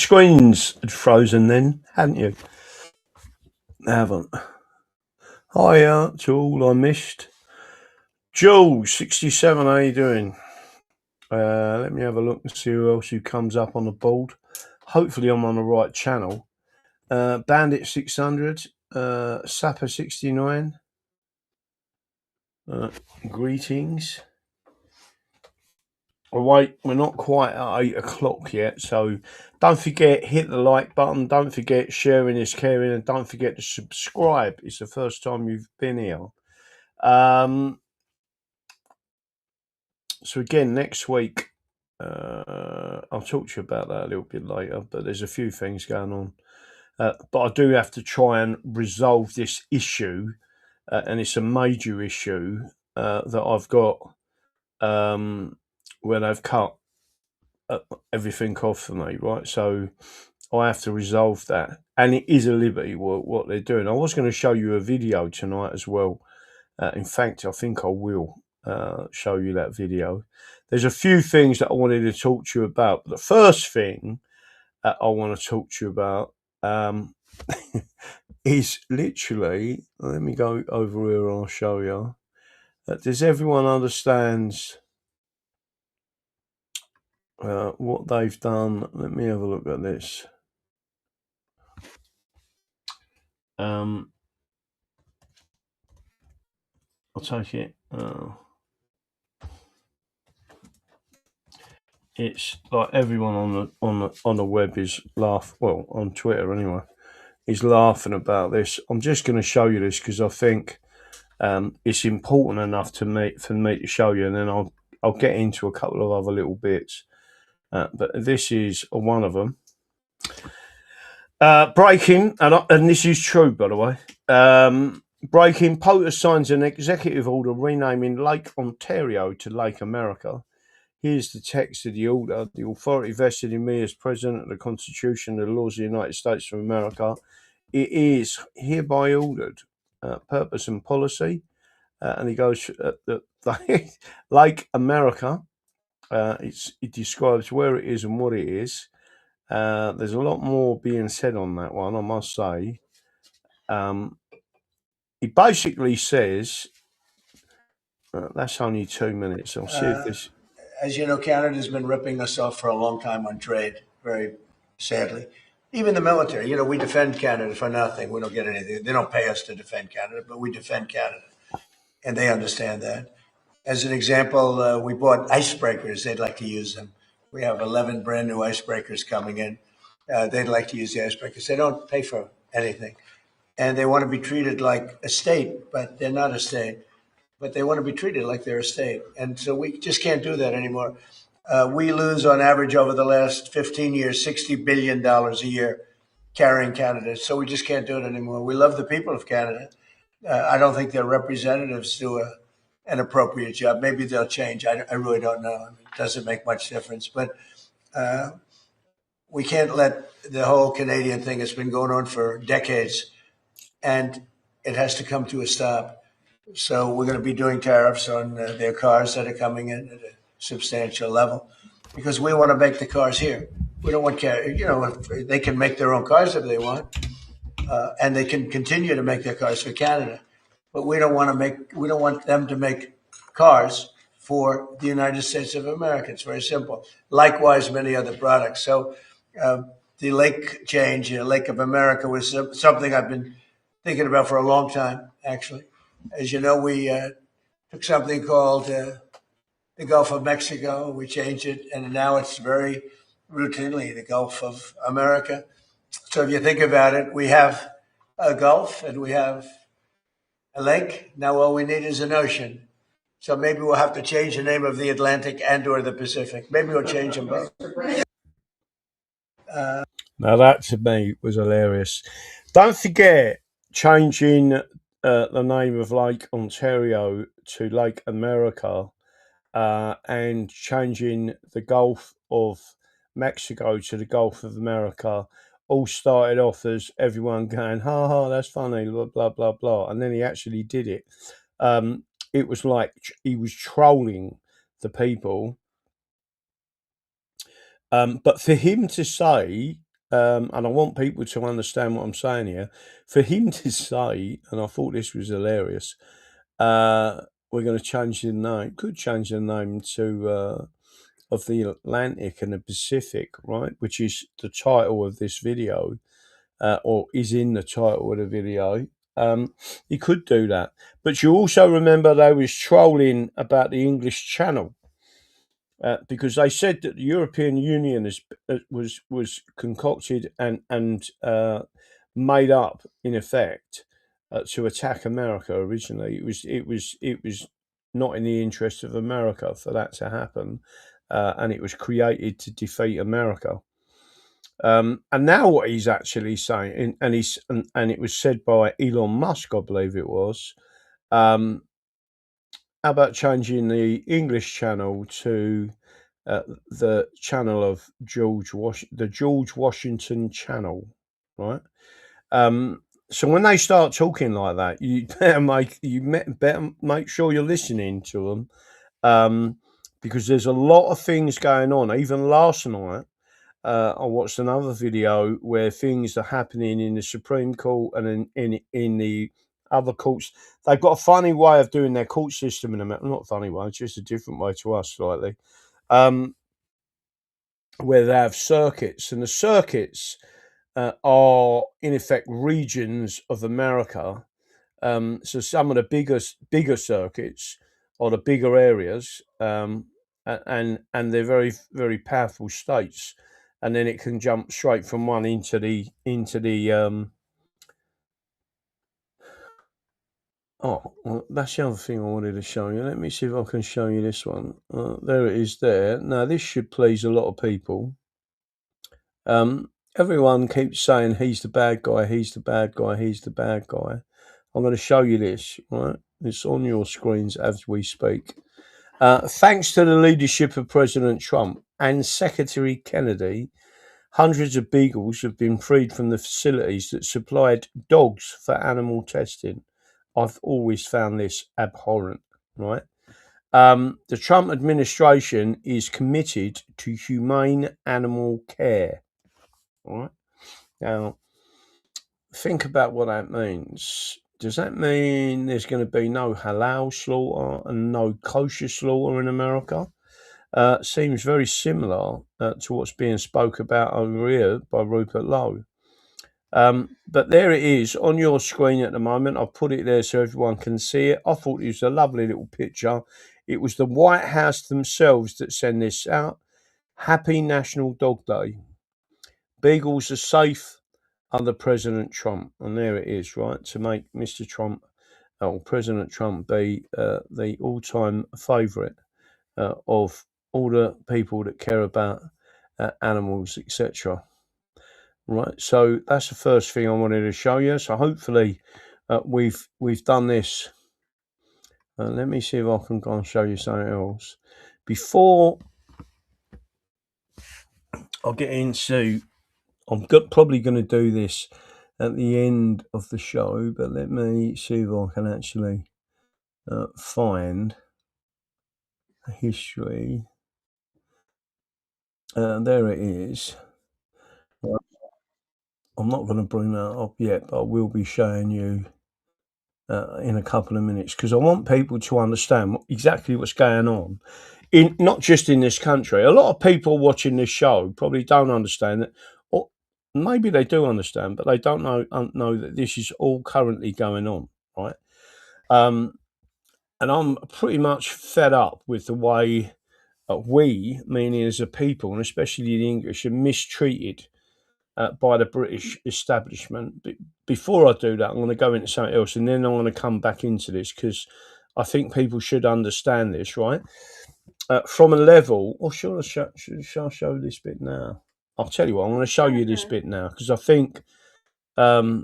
screens had frozen then, hadn't you? They haven't. Hiya to all I missed. Jules, 67, how you doing? Let me have a look and see who comes up on the board. Hopefully I'm on the right channel. Bandit 600, Sapper 69. Greetings. Oh, wait, we're not quite at 8 o'clock yet, so don't forget, hit the like button, don't forget sharing is caring, and don't forget to subscribe. It's the first time you've been here. So again, next week, I'll talk to you about that a little bit later, but there's a few things going on. But I do have to try and resolve this issue, and it's a major issue that I've got when they've cut everything off for me, right? So I have to resolve that, and it is a liberty what they're doing. I was going to show you a video tonight as well. In fact, I think I will show you that video. There's a few things that I wanted to talk to you about. But the first thing I want to talk to you about is literally, let me go over here and I'll show you. Does everyone understands what they've done? Let me have a look at this. I'll take it. It's like everyone on the web is on Twitter anyway, is laughing about this. I'm just going to show you this because I think it's important enough for me to show you, and then I'll get into a couple of other little bits. But this is one of them. Breaking, and this is true, by the way. Breaking, POTUS signs an executive order renaming Lake Ontario to Lake America. Here's the text of the order. The authority vested in me as President of the Constitution and the laws of the United States of America. It is hereby ordered. Purpose and policy. And he goes, the Lake America, it describes where it is and what it is. There's a lot more being said on that one, I must say. He basically says, that's only 2 minutes. I'll see if this... As you know, Canada's been ripping us off for a long time on trade, very sadly. Even the military, we defend Canada for nothing. We don't get anything. They don't pay us to defend Canada, but we defend Canada. And they understand that. As an example, we bought icebreakers. They'd like to use them. We have 11 brand new icebreakers coming in. They'd like to use the icebreakers. They don't pay for anything. And they want to be treated like a state, but they're not a state. But they want to be treated like they're a state. And so we just can't do that anymore. We lose on average over the last 15 years, $60 billion a year carrying Canada. So we just can't do it anymore. We love the people of Canada. I don't think their representatives do an appropriate job. Maybe they'll change. I really don't know. I mean, it doesn't make much difference. But we can't let the whole Canadian thing has been going on for decades, and it has to come to a stop. So we're going to be doing tariffs on their cars that are coming in at a substantial level because we want to make the cars here. We don't want they can make their own cars if they want, and they can continue to make their cars for Canada. But we don't want them to make cars for the United States of America. It's very simple. Likewise, many other products. So the lake change, Lake of America, was something I've been thinking about for a long time, actually. As you know, we took something called the Gulf of Mexico. We changed it, and now it's very routinely the Gulf of America. So if you think about it, we have a Gulf and we have a lake. Now all we need is an ocean. So maybe we'll have to change the name of the Atlantic and or the Pacific. Maybe we'll change them both. Now that to me was hilarious. Don't forget changing the name of Lake Ontario to Lake America and changing the Gulf of Mexico to the Gulf of America all started off as everyone going, ha ha, that's funny, blah, blah, blah, blah. And then he actually did it. It was like he was trolling the people. But for him to say and I want people to understand what I'm saying here, for him to say, and I thought this was hilarious, we're going to change the name, could change the name to of the Atlantic and the Pacific, right, which is the title of this video, or is in the title of the video. He could do that. But you also remember they was trolling about the English Channel, because they said that the European Union was concocted and made up in effect to attack America originally. It was not in the interest of America for that to happen, and it was created to defeat America. And now what he's actually saying, and it was said by Elon Musk, I believe it was. How about changing the English channel to the channel of the George Washington channel, right? So when they start talking like that, you better make sure you're listening to them, because there's a lot of things going on. Even last night, I watched another video where things are happening in the Supreme Court and in the other courts. They've got a funny way of doing their court system in America. Not a funny way, it's just a different way to us slightly. Where they have circuits, and the circuits are in effect regions of America. So some of the bigger circuits are the bigger areas, and they're very, very powerful states. And then it can jump straight from one into the oh, well, that's the other thing I wanted to show you. Let me see if I can show you this one. There it is there. Now, this should please a lot of people. Everyone keeps saying he's the bad guy, he's the bad guy, he's the bad guy. I'm going to show you this, right? It's on your screens as we speak. Thanks to the leadership of President Trump and Secretary Kennedy, hundreds of beagles have been freed from the facilities that supplied dogs for animal testing. I've always found this abhorrent, right? The Trump administration is committed to humane animal care, right? Now, think about what that means. Does that mean there's going to be no halal slaughter and no kosher slaughter in America? Seems very similar to what's being spoke about over here by Rupert Lowe. But there it is on your screen at the moment. I've put it there so everyone can see it. I thought it was a lovely little picture. It was the White House themselves that sent this out. Happy National Dog Day. Beagles are safe under President Trump. And there it is, right? To make Mr. Trump, or President Trump, be the all-time favourite of all the people that care about animals, etc. Right, so that's the first thing I wanted to show you. So hopefully we've done this. Let me see if I can go and show you something else before I'll get into. I'm probably going to do this at the end of the show, but let me see if I can actually find a history. There it is. I'm not going to bring that up yet, but I will be showing you in a couple of minutes, because I want people to understand exactly what's going on, not just in this country. A lot of people watching this show probably don't understand it, or maybe they do understand, but they don't know that this is all currently going on, right? And I'm pretty much fed up with the way we, meaning as a people, and especially the English, are mistreated by the British establishment. But before I do that, I'm going to go into something else, and then I'm going to come back into this, because I think people should understand this, right? From a level, or shall I show this bit now? I'll tell you what, I'm going to show you this bit now, because I think I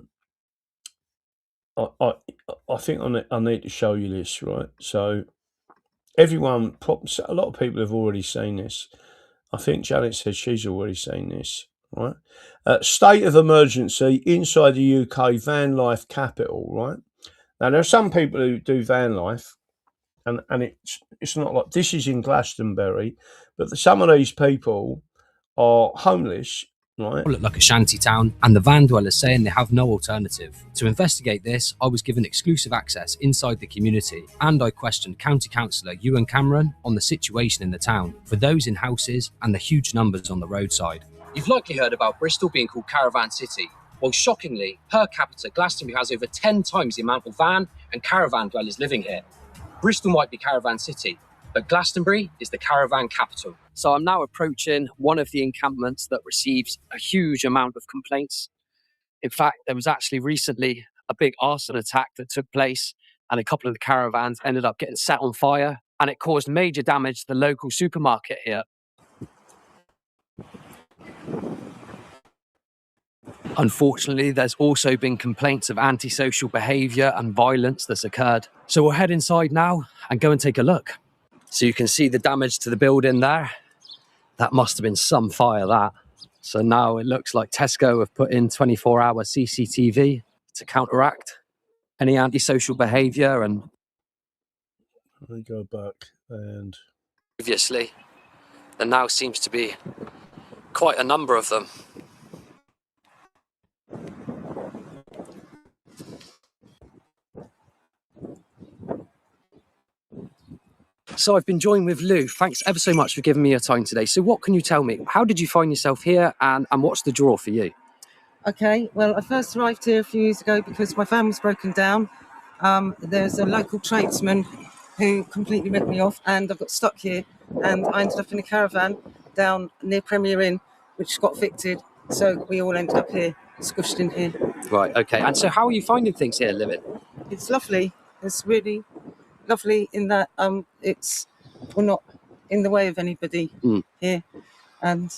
think I need to show you this, right? So everyone, a lot of people have already seen this. I think Janet said she's already seen this. Right, state of emergency inside the UK van life capital. Right, now there are some people who do van life, and it's not like this is in Glastonbury, but some of these people are homeless, right? Look like a shanty town, and the van dwellers saying they have no alternative. To investigate this, I was given exclusive access inside the community, and I questioned County Councillor Ewan Cameron on the situation in the town for those in houses and the huge numbers on the roadside. You've likely heard about Bristol being called Caravan City. Well, shockingly, per capita, Glastonbury has over 10 times the amount of van and caravan dwellers living here. Bristol might be Caravan City, but Glastonbury is the caravan capital. So I'm now approaching one of the encampments that receives a huge amount of complaints. In fact, there was actually recently a big arson attack that took place, and a couple of the caravans ended up getting set on fire, and it caused major damage to the local supermarket here. Unfortunately, there's also been complaints of antisocial behaviour and violence that's occurred. So we'll head inside now and go and take a look. So you can see the damage to the building there. That must have been some fire, that. So now it looks like Tesco have put in 24-hour CCTV to counteract any antisocial behaviour. And We go back and previously, there now seems to be quite a number of them. So I've been joined with Lou. Thanks ever so much for giving me your time today. So what can you tell me? How did you find yourself here, and what's the draw for you? Okay, well, I first arrived here a few years ago because my van was broken down. There's a local tradesman who completely ripped me off, and I got stuck here, and I ended up in a caravan down near Premier Inn, which got evicted. So we all ended up here, squished in here. Right, okay. And so how are you finding things here living? It's lovely. It's really lovely in that we're not in the way of anybody here, and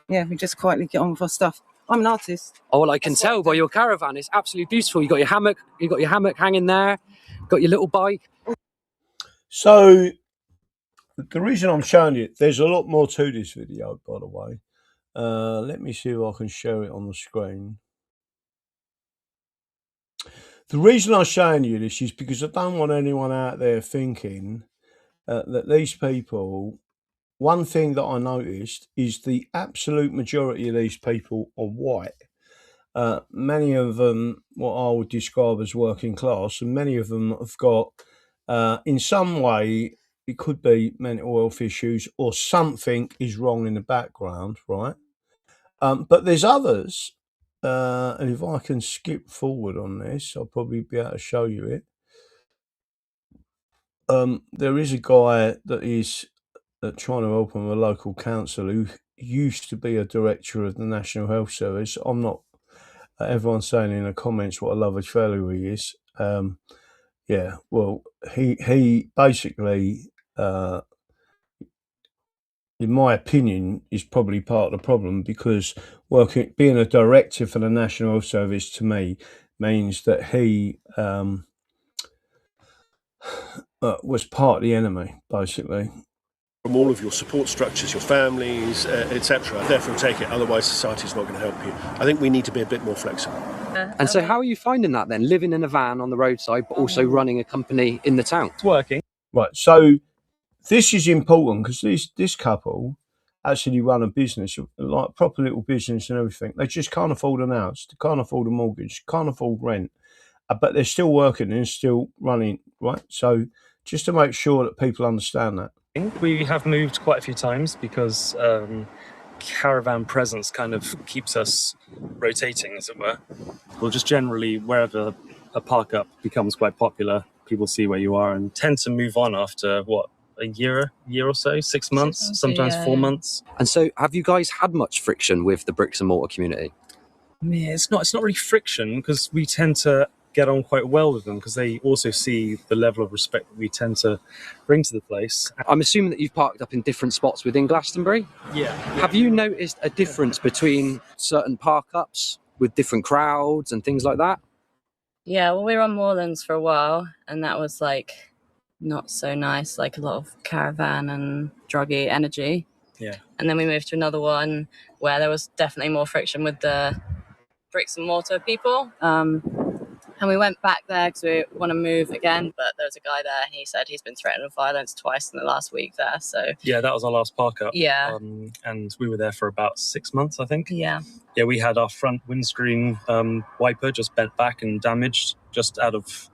yeah, we just quietly get on with our stuff. I'm an artist. Oh, well, I can tell by your caravan. It's absolutely beautiful. You got your hammock hanging there, got your little bike. so the reason I'm showing you, there's a lot more to this video, by the way. Let me see if I can show it on the screen. The reason I'm showing you this is because I don't want anyone out there thinking that these people, one thing that I noticed is the absolute majority of these people are white. Many of them, what I would describe as working class, and many of them have got, in some way, it could be mental health issues or something is wrong in the background, right? But there's others, and if I can skip forward on this, I'll probably be able to show you it. There is a guy that is trying to open a local council who used to be a director of the National Health Service. I'm not. Everyone's saying in the comments what a lovely fellow he is. Yeah, well, he basically, in my opinion, is probably part of the problem, because being a director for the National Health Service to me means that he was part of the enemy, basically. From all of your support structures, your families, etc. Therefore, take it. Otherwise, society's not going to help you. I think we need to be a bit more flexible. And so how are you finding that then, living in a van on the roadside, but also running a company in the town? It's working. Right, so this is important because this couple actually run a business, like proper little business and everything. They just can't afford an house, they can't afford a mortgage, can't afford rent, but they're still working and still running, right? So just to make sure that people understand that. We have moved quite a few times because caravan presence kind of keeps us rotating, as it were. Well, just generally, wherever a park up becomes quite popular, people see where you are and tend to move on after, a year or so, 6 months, sometimes 4 months. And so have you guys had much friction with the bricks and mortar community? Yeah, it's not really friction, because we tend to get on quite well with them, because they also see the level of respect that we tend to bring to the place. I'm assuming that you've parked up in different spots within Glastonbury. Yeah. Have you noticed a difference between certain park-ups with different crowds and things like that? Yeah, well, we were on Moorlands for a while, and that was not so nice, a lot of caravan and druggy energy. Yeah. And then we moved to another one where there was definitely more friction with the bricks and mortar people. And we went back there because we want to move again, but there was a guy there and he said he's been threatened with violence twice in the last week there. So Yeah, that was our last park up. yeah, And we were there for about 6 months, I think. yeah. Yeah, we had our front windscreen wiper just bent back and damaged, just out of,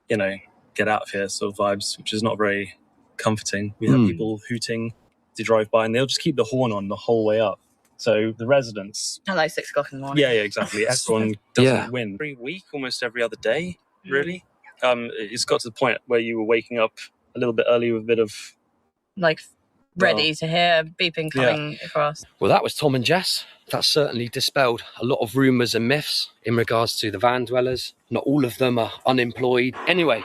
get out of here sort of vibes, which is not very comforting. We had people hooting to drive by, and they'll just keep the horn on the whole way up. So the residents... At like 6 o'clock in the morning. Yeah, exactly. Everyone doesn't win. Every week, almost every other day, really. It's got to the point where you were waking up a little bit early with a bit of... Like ready to hear beeping coming across. Well, that was Tom and Jess. That certainly dispelled a lot of rumours and myths in regards to the van dwellers. Not all of them are unemployed. Anyway.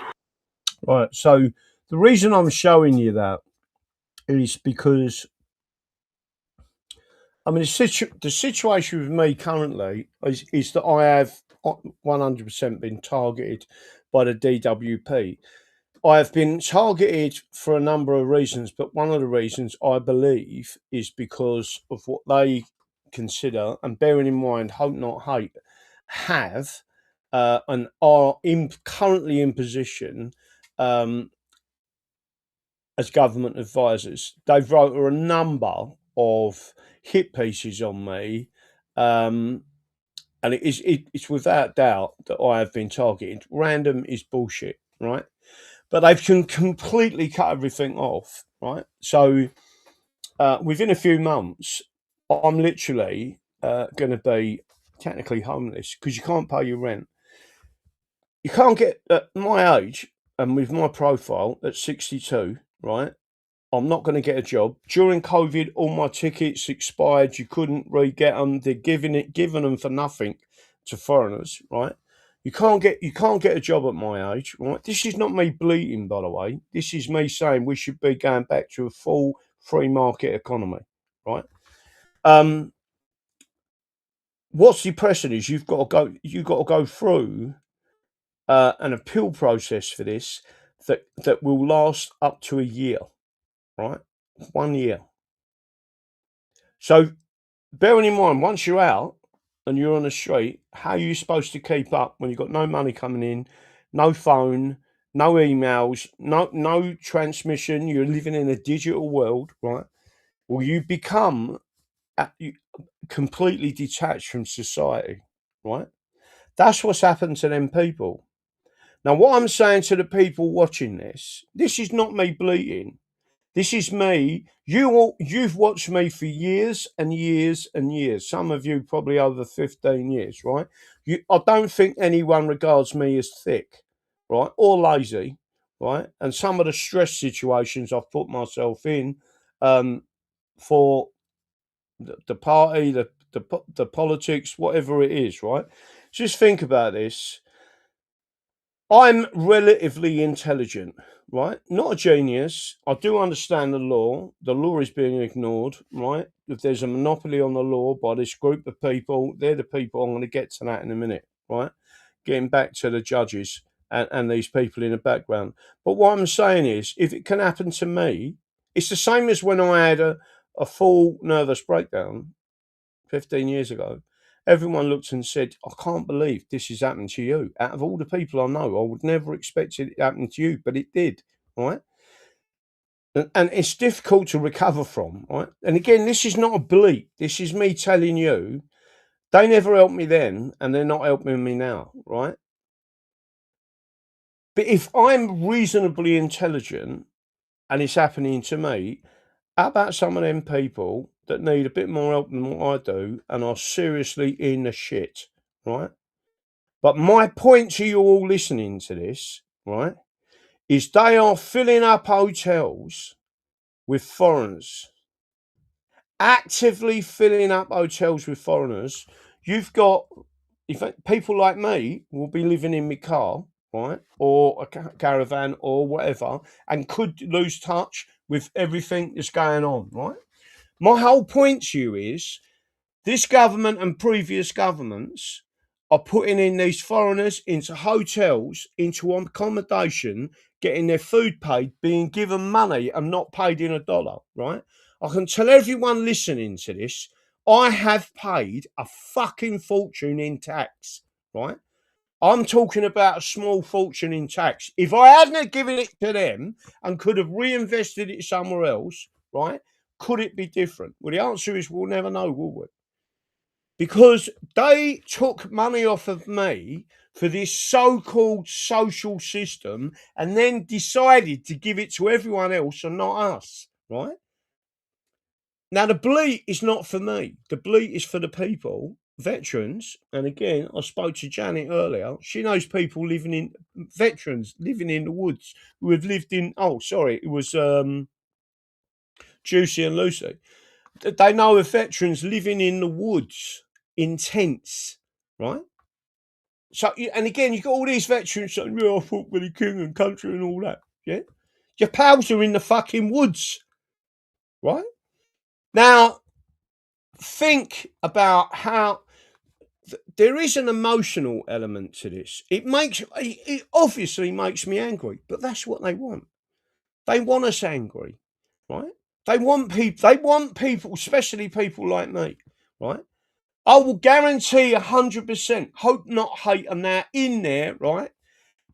Right, so the reason I'm showing you that is because, I mean, the situation with me currently is that I have 100% been targeted by the DWP. I have been targeted for a number of reasons, but one of the reasons I believe is because of what they consider, and bearing in mind, hope not hate, have and are currently in position as government advisors. They've wrote a number of hit pieces on me, and it's without doubt that I have been targeted. Random is bullshit, right? But they can completely cut everything off, right? So within a few months, I'm literally going to be technically homeless because you can't pay your rent. You can't get, at my age and with my profile at 62, right? I'm not going to get a job. During COVID, all my tickets expired. You couldn't re-get them. They're giving them for nothing to foreigners, right? You can't get a job at my age, right? This is not me bleating, by the way. This is me saying we should be going back to a full free market economy, right? What's depressing is you've got to go through an appeal process for this that will last up to a year, right? 1 year. So bearing in mind, once you're out and you're on the street, how are you supposed to keep up when you've got no money coming in, no phone, no emails, no transmission? You're living in a digital world, right? Well, you become completely detached from society, right? That's what's happened to them people. Now, what I'm saying to the people watching this is not me bleating. This is me. You've watched me for years and years and years. Some of you probably over 15 years, right? I don't think anyone regards me as thick, right, or lazy, right? And some of the stress situations I've put myself in for the party, the politics, whatever it is, right? Just think about this. I'm relatively intelligent, right? Not a genius. I do understand the law. The law is being ignored, right? If there's a monopoly on the law by this group of people, they're the people. I'm going to get to that in a minute, right? Getting back to the judges and these people in the background. But what I'm saying is, if it can happen to me, it's the same as when I had a full nervous breakdown 15 years ago. Everyone looked and said, I can't believe this has happened to you. Out of all the people I know, I would never expect it to happen to you, but it did, right? And it's difficult to recover from, right? And again, this is not a bleat. This is me telling you, they never helped me then, and they're not helping me now, right? But if I'm reasonably intelligent and it's happening to me, how about some of them people that need a bit more help than what I do and are seriously in the shit, right? But my point to you all listening to this, right, is they are filling up hotels with foreigners, actively filling up hotels with foreigners. You've got, people like me will be living in my car, right, or a caravan or whatever, and could lose touch with everything that's going on, right? My whole point to you is this government and previous governments are putting in these foreigners into hotels, into accommodation, getting their food paid, being given money and not paid in a dollar, right? I can tell everyone listening to this, I have paid a fucking fortune in tax, right? I'm talking about a small fortune in tax. If I hadn't given it to them and could have reinvested it somewhere else, right, could it be different? Well, the answer is we'll never know, will we? Because they took money off of me for this so-called social system and then decided to give it to everyone else and not us, right? Now, the bleat is not for me. The bleat is for the people, veterans. And again, I spoke to Janet earlier. She knows people veterans living in the woods who have lived in, it was Juicy and Lucy. They know of veterans living in the woods in tents, right? So, and again, you've got all these veterans saying, I fought for the king and country and all that, yeah? Your pals are in the fucking woods, right? Now, think about how there is an emotional element to this. It obviously makes me angry, but that's what they want. They want us angry, right? They want people, especially people like me, right? I will guarantee 100%, hope not hate, and they're in there, right?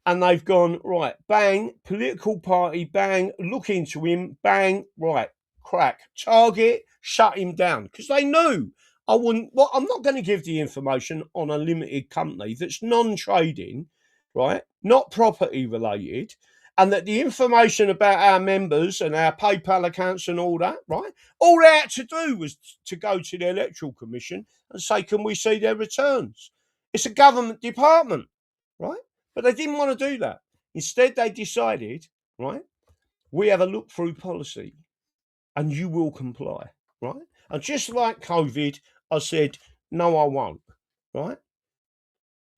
And they've gone, right, bang, political party, bang, look into him, bang, right, crack, target, shut him down. Because they knew I'm not going to give the information on a limited company that's non-trading, right, not property related, and that the information about our members and our PayPal accounts and all that, right, all they had to do was to go to the Electoral Commission and say, can we see their returns? It's a government department, right? But they didn't want to do that. Instead, they decided, right, we have a look-through policy and you will comply, right? And just like COVID, I said, no, I won't, right?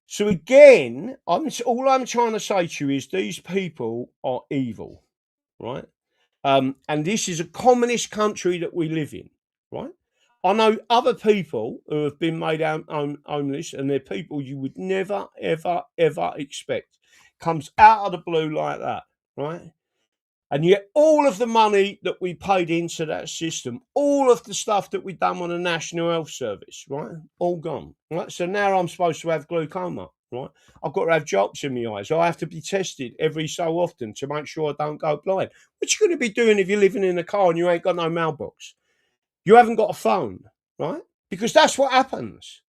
So again, all I'm trying to say to you is these people are evil, right? And this is a communist country that we live in, right? I know other people who have been made homeless, and they're people you would never, ever, ever expect. Comes out of the blue like that, right? And yet all of the money that we paid into that system, all of the stuff that we've done on the National Health Service, right, all gone, right? So now I'm supposed to have glaucoma, right? I've got to have drops in my eyes. I have to be tested every so often to make sure I don't go blind. What you going to be doing if you're living in a car and you ain't got no mailbox? You haven't got a phone, right? Because that's what happens,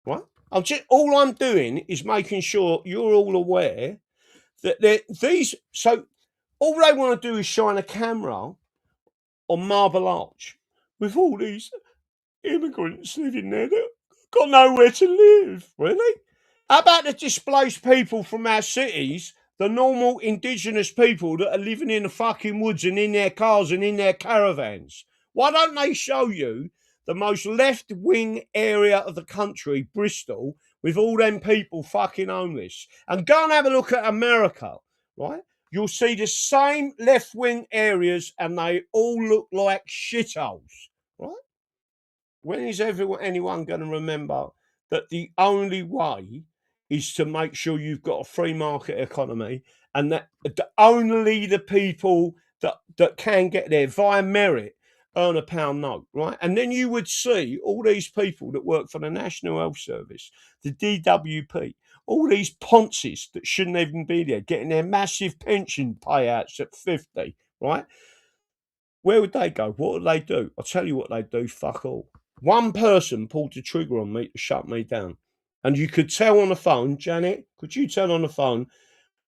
right? All I'm doing is making sure you're all aware that so all they want to do is shine a camera on Marble Arch with all these immigrants living there that got nowhere to live, really? How about the displaced people from our cities, the normal indigenous people that are living in the fucking woods and in their cars and in their caravans? Why don't they show you the most left-wing area of the country, Bristol, with all them people fucking homeless? And go and have a look at America, right? You'll see the same left-wing areas and they all look like shitholes, right? When is anyone going to remember that the only way is to make sure you've got a free market economy and that only the people that can get there via merit earn a pound note, right? And then you would see all these people that work for the National Health Service, the DWP, all these Ponces that shouldn't even be there, getting their massive pension payouts at 50, right? Where would they go? What would they do? I'll tell you what they do, fuck all. One person pulled the trigger on me to shut me down. And you could tell on the phone, Janet, could you tell on the phone,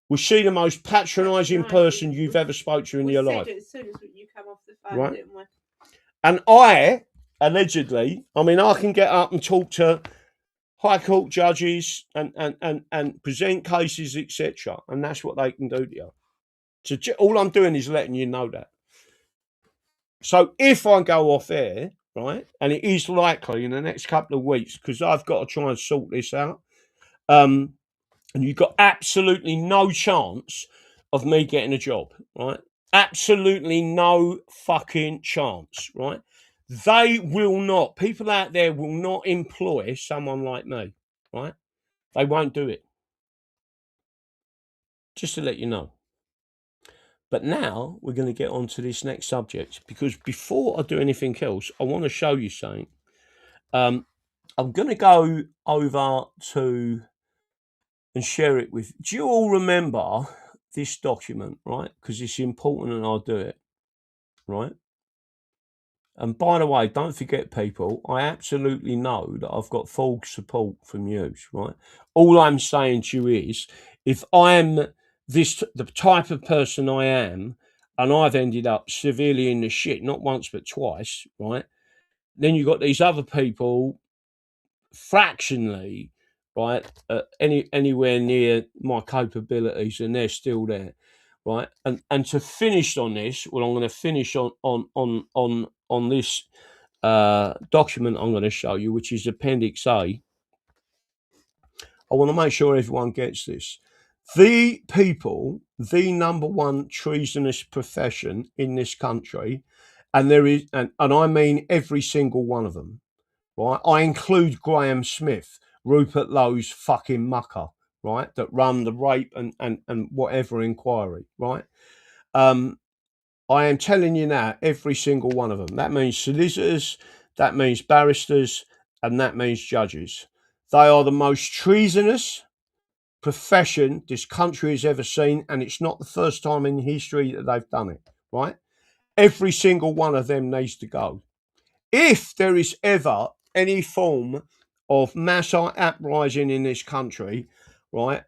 was she the most patronising person you've ever spoke to in your life? As soon as you come off the phone, right? didn't we? And I, allegedly, I can get up and talk to High Court judges and present cases, etc. And that's what they can do to you. So all I'm doing is letting you know that. So if I go off air, right, and it is likely in the next couple of weeks, because I've got to try and sort this out, and you've got absolutely no chance of me getting a job, right? Absolutely no fucking chance, right? They will not, people out there will not employ someone like me, right? They won't do it. Just to let you know. But now we're going to get on to this next subject, because before I do anything else, I want to show you something. I'm going to go over to and share it with. Do you all remember this document, right? Because it's important and I'll do it, right? And by the way, don't forget, people, I absolutely know that I've got full support from you, right? All I'm saying to you is, if I'm the type of person I am, and I've ended up severely in the shit, not once but twice, right? Then you've got these other people fractionally, right, anywhere near my capabilities, and they're still there, right? And to finish on this, well, I'm going to finish on this document I'm going to show you, which is Appendix A. I want to make sure everyone gets this. The people, the number one treasonous profession in this country, and there is, and I mean every single one of them, right? I include Graham Smith, Rupert Lowe's fucking mucker, right? That run the rape and whatever inquiry, right? I am telling you now, every single one of them. That means solicitors, that means barristers, and that means judges. They are the most treasonous profession this country has ever seen, and it's not the first time in history that they've done it, right? Every single one of them needs to go. If there is ever any form of mass uprising in this country, right,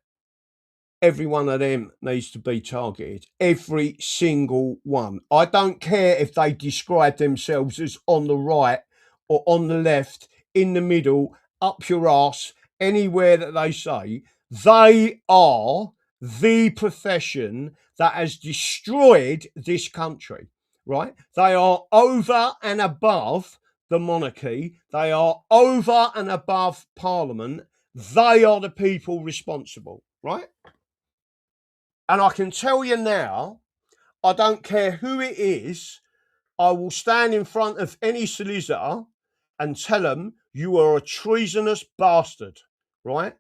every one of them needs to be targeted. Every single one. I don't care if they describe themselves as on the right or on the left, in the middle, up your ass, anywhere that they say. They are the profession that has destroyed this country, right? They are over and above the monarchy. They are over and above Parliament. They are the people responsible, right? And I can tell you now, I don't care who it is, I will stand in front of any solicitor and tell them you are a treasonous bastard, right?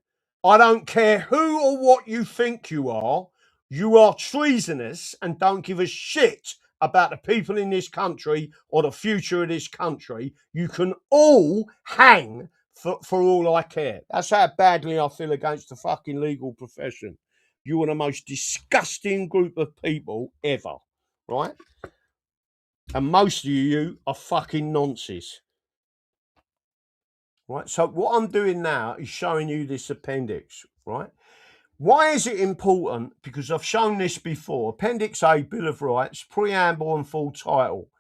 I don't care who or what you think you are treasonous and don't give a shit about the people in this country or the future of this country. You can all hang for all I care. That's how badly I feel against the fucking legal profession. You are the most disgusting group of people ever, right? And most of you are fucking nonsense. Right? So what I'm doing now is showing you this appendix, right? Why is it important? Because I've shown this before. Appendix A, Bill of Rights, preamble and full title.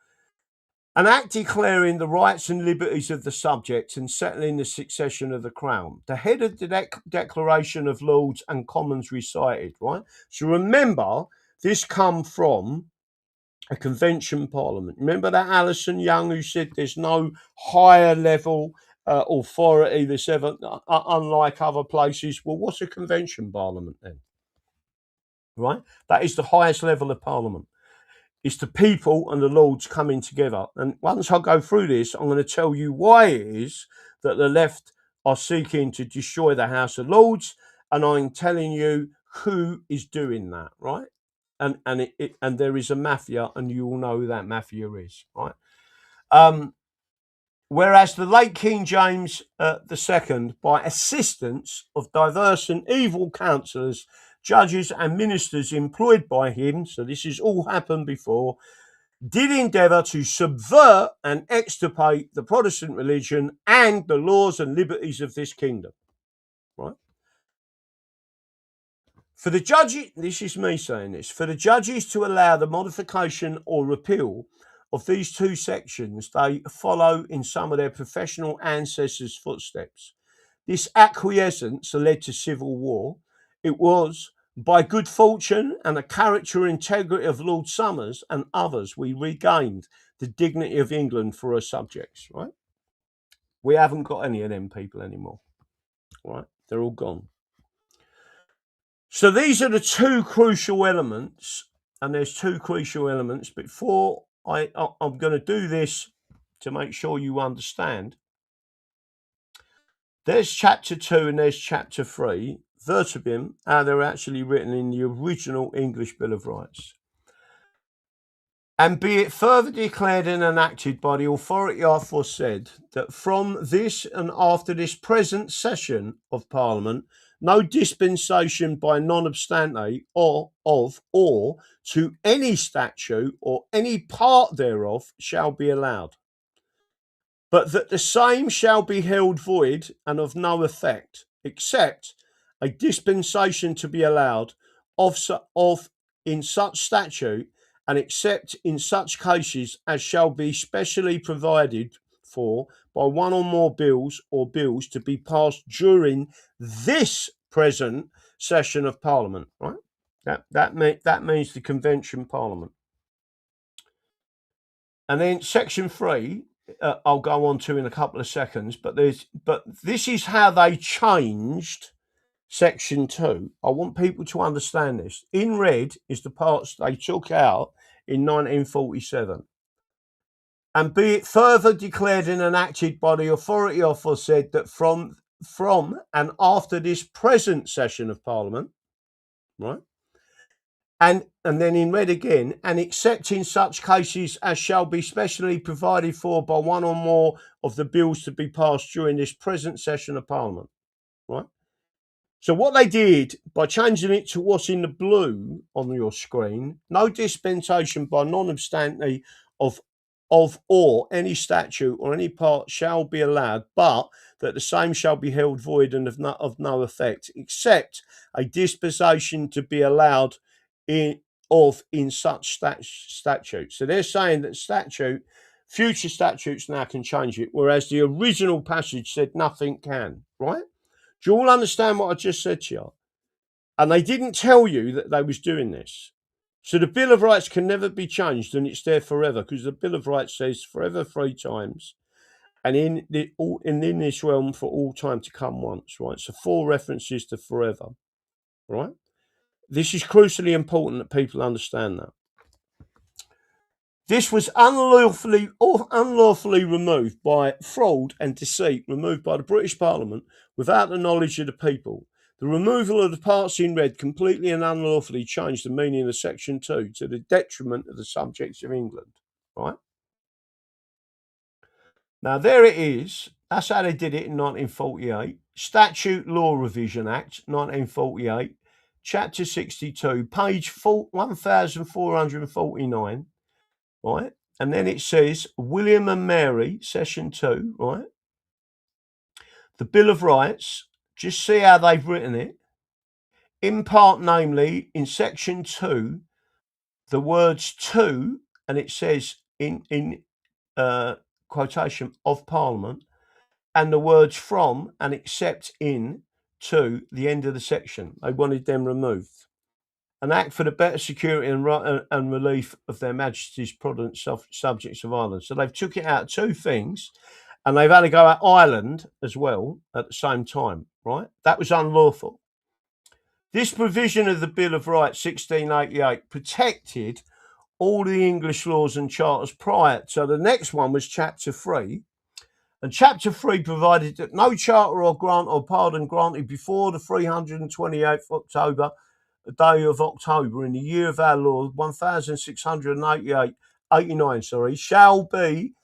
An act declaring the rights and liberties of the subject and settling the succession of the crown. The head of the Declaration of Lords and Commons recited, right? So remember, this come from a convention parliament. Remember that Alison Young who said there's no higher level authority that's ever, unlike other places. Well, what's a convention parliament then? Right? That is the highest level of parliament. It's the people and the lords coming together. And once I go through this, I'm going to tell you why it is that the left are seeking to destroy the House of Lords, and I'm telling you who is doing that, right? And there is a mafia, and you all know who that mafia is, right? Whereas the late King James II, by assistance of diverse and evil counsellors, judges and ministers employed by him, so this has all happened before, did endeavour to subvert and extirpate the Protestant religion and the laws and liberties of this kingdom, right? For the judges, this is me saying this, for the judges to allow the modification or repeal of these two sections, they follow in some of their professional ancestors' footsteps. This acquiescence led to civil war. It was by good fortune and the character and integrity of Lord Somers and others, we regained the dignity of England for her subjects, right? We haven't got any of them people anymore, right? They're all gone. So these are the two crucial elements, and there's two crucial elements. Before I'm going to do this to make sure you understand. There's chapter 2 and there's chapter 3, verbatim, how they're actually written in the original English Bill of Rights. And be it further declared and enacted by the authority aforesaid, that from this and after this present session of Parliament, no dispensation by non-obstante or to any statute or any part thereof shall be allowed, but that the same shall be held void and of no effect, except a dispensation to be allowed of in such statute, and except in such cases as shall be specially provided for by one or more bills or bills to be passed during this present session of Parliament. Right? That means the Convention Parliament. And then Section 3. I'll go on to in a couple of seconds, but this is how they changed Section 2. I want people to understand this. In red is the parts they took out in 1947. And be it further declared and enacted by the authority of or said that from and after this present session of Parliament, right? And then in red again, and except in such cases as shall be specially provided for by one or more of the bills to be passed during this present session of Parliament, right? So what they did by changing it to what's in the blue on your screen, no dispensation by non-obstante of or any statute or any part shall be allowed, but that the same shall be held void and of no effect, except a dispensation to be allowed in such statute. So they're saying that future statutes now can change it, whereas the original passage said nothing can, right? Do you all understand what I just said to you? And they didn't tell you that they was doing this. So the Bill of Rights can never be changed, and it's there forever, because the Bill of Rights says forever 3 times, and in this realm for all time to come once, right? So 4 references to forever, right? This is crucially important that people understand that. This was unlawfully removed by fraud and deceit, removed by the British Parliament without the knowledge of the people. The removal of the parts in red completely and unlawfully changed the meaning of Section 2 to the detriment of the subjects of England. Right? Now, there it is. That's how they did it in 1948. Statute Law Revision Act, 1948, Chapter 62, page 1449. Right? And then it says William and Mary, Session 2, right? The Bill of Rights, just see how they've written it. In part, namely, in Section 2, the words to, and it says in quotation of Parliament, and the words from and except in to the end of the section. They wanted them removed. An act for the better security and relief of their Majesty's Protestant subjects of Ireland. So they've took it out 2 things, and they've had to go out Ireland as well at the same time, right? That was unlawful. This provision of the Bill of Rights 1688 protected all the English laws and charters prior. So the next one was Chapter 3. And Chapter 3 provided that no charter or grant or pardon granted before the 328th October, the day of October in the year of our Lord 1689 shall be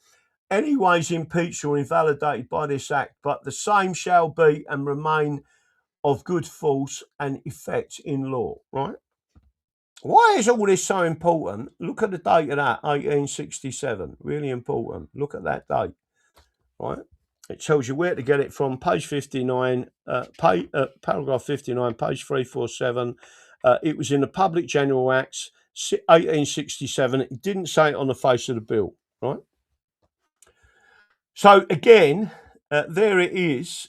anyways impeached or invalidated by this act, but the same shall be and remain of good force and effect in law. Right? Why is all this so important? Look at the date of that, 1867. Really important. Look at that date. Right? It tells you where to get it from. Page 59, paragraph 59, page 347. It was in the Public General Acts, 1867. It didn't say it on the face of the bill, right? So again, there it is,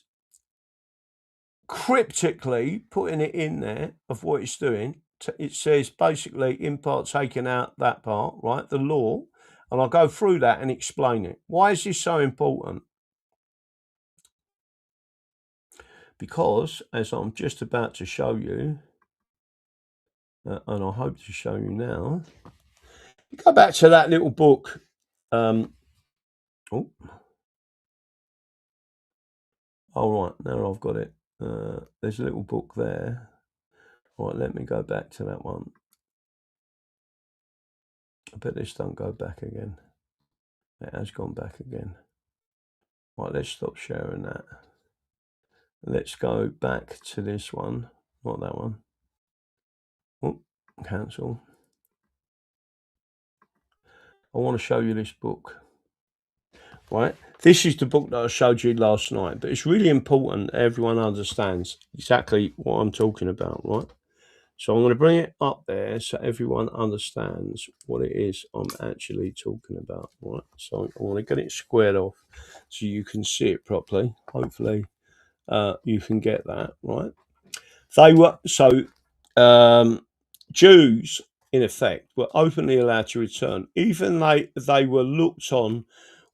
cryptically putting it in there of what it's doing. It says basically in part taking out that part, right? The law, and I'll go through that and explain it. Why is this so important? Because, as I'm just about to show you, and I hope to show you now, go back to that little book. All right, now I've got it. There's a little book there. Right, let me go back to that one. I bet this don't go back again. It has gone back again. Right, let's stop sharing that. Let's go back to this one, not that one. Oh, cancel. I want to show you this book. Right, this is the book that I showed you last night, but it's really important everyone understands exactly what I'm talking about, right? So I'm going to bring it up there so everyone understands what it is I'm actually talking about, right? So I want to get it squared off so you can see it properly. Hopefully you can get that, right? They were Jews, in effect, were openly allowed to return, even they were looked on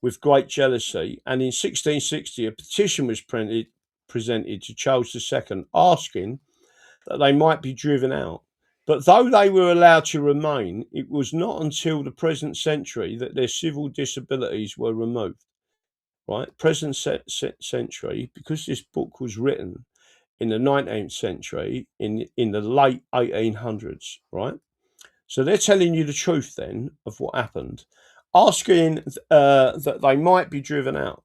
with great jealousy. And in 1660, a petition was presented to Charles II asking that they might be driven out. But though they were allowed to remain, it was not until the present century that their civil disabilities were removed. Right, present century, because this book was written in the 19th century, in the late 1800s, right? So they're telling you the truth then of what happened, asking that they might be driven out.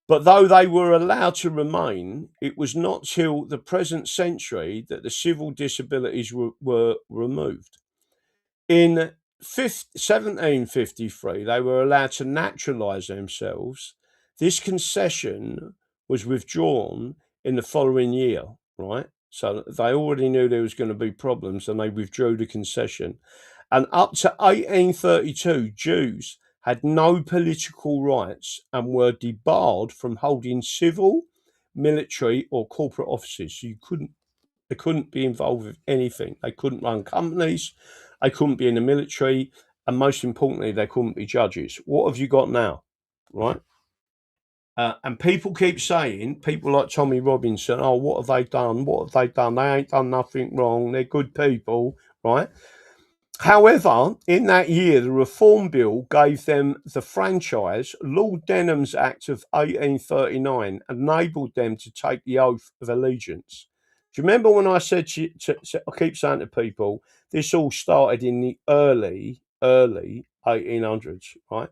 But though they were allowed to remain, it was not till the present century that the civil disabilities were removed. In 1753, they were allowed to naturalise themselves. This concession was withdrawn in the following year, right? So they already knew there was going to be problems and they withdrew the concession. And up to 1832, Jews had no political rights and were debarred from holding civil, military, or corporate offices. So they couldn't be involved with anything. They couldn't run companies. They couldn't be in the military. And most importantly, they couldn't be judges. What have you got now, right? And people keep saying, people like Tommy Robinson, oh, what have they done? What have they done? They ain't done nothing wrong. They're good people, right? However, in that year, the Reform Bill gave them the franchise. Lord Denham's Act of 1839 enabled them to take the oath of allegiance. Do you remember when I said, I keep saying to people, this all started in the early 1800s, right?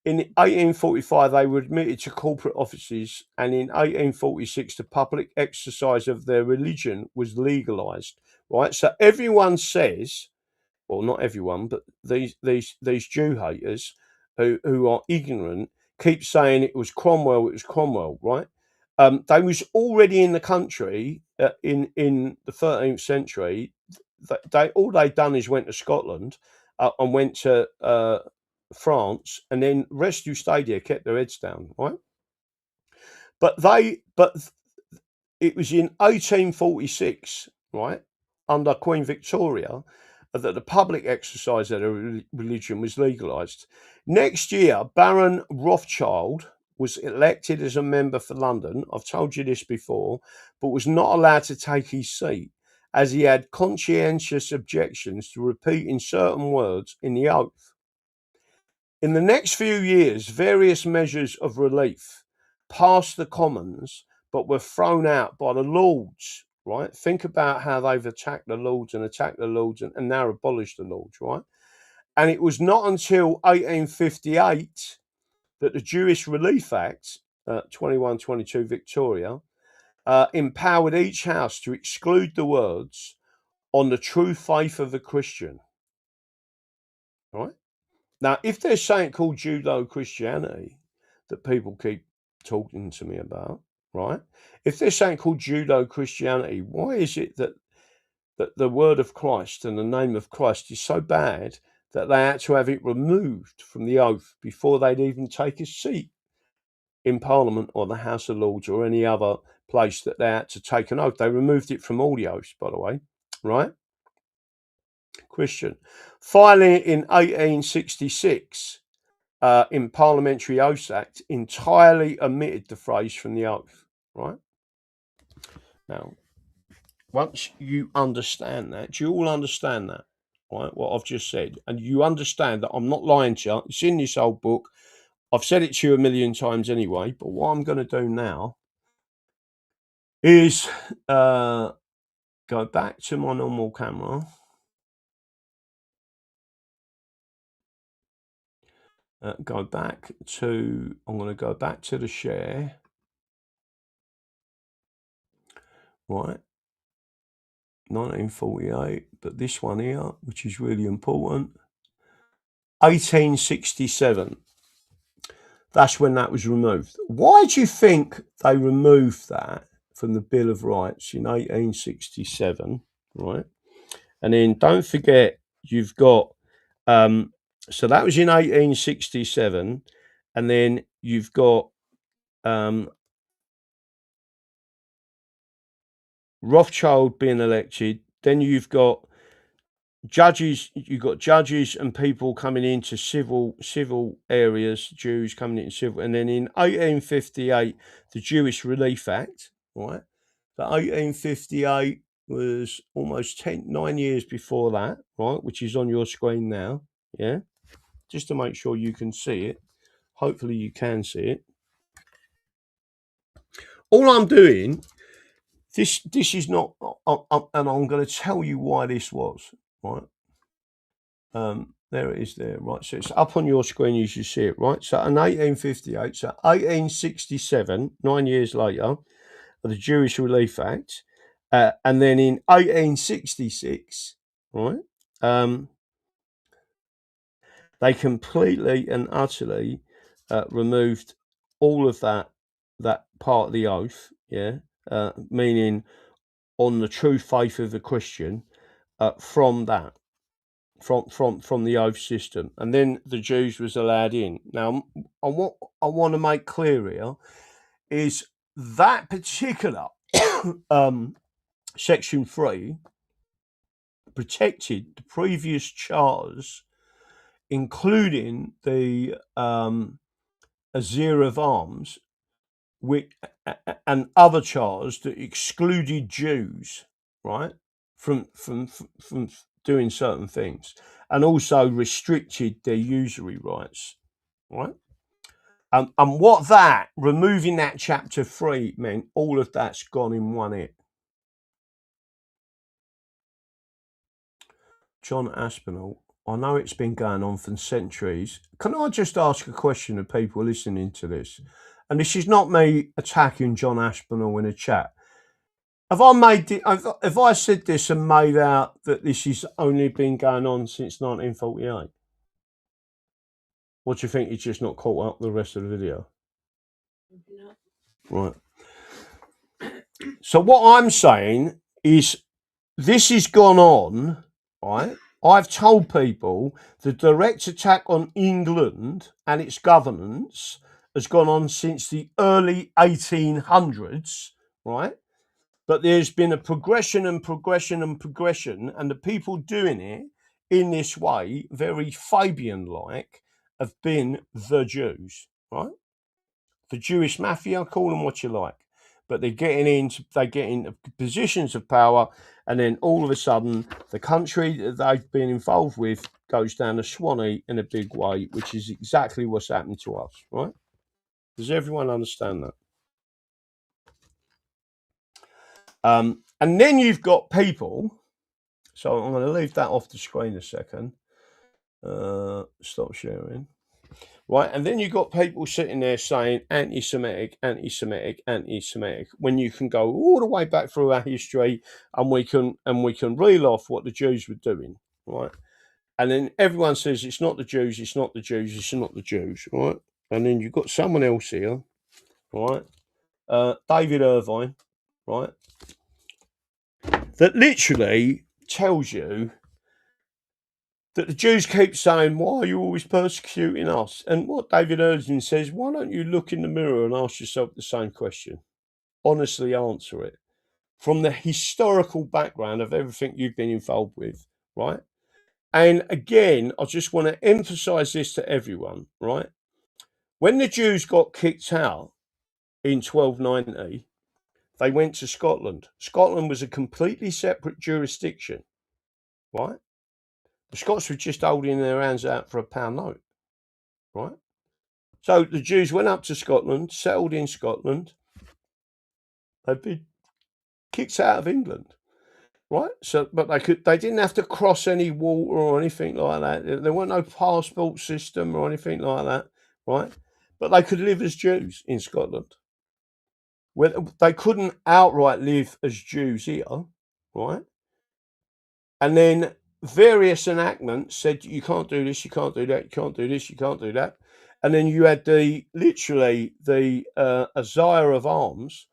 In 1845, they were admitted to corporate offices, and in 1846, the public exercise of their religion was legalised, right? So everyone says, well, not everyone, but these Jew haters who are ignorant keep saying it was Cromwell, right? They was already in the country in the 13th century. All they'd done is went to Scotland and went to France, and then the rest who stayed here kept their heads down, right? But it was in 1846, right, under Queen Victoria, that the public exercise of their religion was legalised. Next year, Baron Rothschild was elected as a member for London. I've told you this before, but was not allowed to take his seat as he had conscientious objections to repeating certain words in the oath. In the next few years, various measures of relief passed the Commons, but were thrown out by the Lords, right? Think about how they've attacked the Lords and now abolished the Lords, right? And it was not until 1858 that the Jewish Relief Act, 2122 Victoria, empowered each house to exclude the words on the true faith of a Christian, right? Now, if there's something called Judo-Christianity that people keep talking to me about, right? If there's something called Judo-Christianity, why is it that the word of Christ and the name of Christ is so bad that they had to have it removed from the oath before they'd even take a seat in Parliament or the House of Lords or any other place that they had to take an oath? They removed it from all the oaths, by the way, right? Christian. Finally, in 1866, in Parliamentary Oaths Act, entirely omitted the phrase from the oath, right? Now, once you understand that, do you all understand that, right, what I've just said? And you understand that I'm not lying to you. It's in this old book. I've said it to you a million times anyway, but what I'm going to do now is go back to my normal camera. I'm going to go back to the share. right? 1948, but this one here, which is really important, 1867. That's when that was removed. Why do you think they removed that from the Bill of Rights in 1867, right? And then don't forget, you've got, so that was in 1867, and then you've got Rothschild being elected, then you've got judges and people coming into civil areas, Jews coming into civil, and then in 1858 the Jewish Relief Act, right? So 1858 was almost 9 years before that, right, which is on your screen now, yeah, just to make sure you can see it. Hopefully you can see it. All I'm doing, this is not, and I'm going to tell you why this was, right? There it is there, right? So it's up on your screen as you see it, right? So in 1858, so 1867, 9 years later, the Jewish Relief Act, and then in 1866, right, they completely and utterly removed all of that part of the oath, yeah, meaning on the true faith of the Christian, from that. From the oath system, and then the Jews was allowed in. Now, I want to make clear here is that particular section 3 protected the previous charters, including the Azir of Arms, and other charters that excluded Jews, right, from doing certain things, and also restricted their usury rights, right? And what that, removing that chapter 3 meant, all of that's gone in one hit. John Aspinall, I know it's been going on for centuries. Can I just ask a question of people listening to this? And this is not me attacking John Aspinall in a chat. Have I said this and made out that this has only been going on since 1948? What do you think? He's just not caught up with the rest of the video? No. Right. So what I'm saying is this has gone on, right? I've told people the direct attack on England and its governance has gone on since the early 1800s, right? But there's been a progression, and the people doing it in this way, very Fabian-like, have been the Jews, right? The Jewish mafia, call them what you like, but they get into positions of power, and then all of a sudden, the country that they've been involved with goes down the Swanee in a big way, which is exactly what's happened to us, right? Does everyone understand that? And then you've got people, so I'm going to leave that off the screen a second, stop sharing, right? And then you've got people sitting there saying anti-Semitic, when you can go all the way back through our history, and we can reel off what the Jews were doing, right? And then everyone says it's not the Jews, right? And then you've got someone else here, right? David Irvine, right? That literally tells you that the Jews keep saying, why are you always persecuting us? And what David Irvine says, why don't you look in the mirror and ask yourself the same question? Honestly answer it. From the historical background of everything you've been involved with, right? And again, I just want to emphasize this to everyone, right? When the Jews got kicked out in 1290, they went to Scotland. Scotland was a completely separate jurisdiction, right? The Scots were just holding their hands out for a pound note, right? So the Jews went up to Scotland, settled in Scotland. They'd been kicked out of England, right? So, but they didn't have to cross any water or anything like that. There weren't no passport system or anything like that, right? But they could live as Jews in Scotland. where they couldn't outright live as Jews here, right? And then various enactments said you can't do this, you can't do that, you can't do this, you can't do that. And then you had literally the Isaiah of Arms,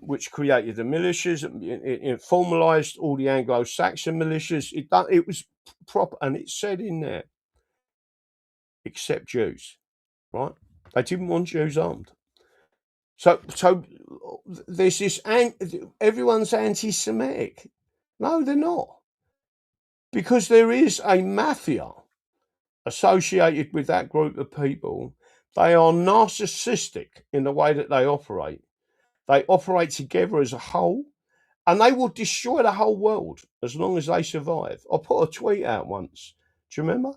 which created the militias. It formalised all the Anglo-Saxon militias. It was proper, and it said in there, except Jews, right? They didn't want Jews armed. So there's this, everyone's anti-Semitic. No, they're not. Because there is a mafia associated with that group of people. They are narcissistic in the way that they operate. They operate together as a whole, and they will destroy the whole world as long as they survive. I put a tweet out once. Do you remember?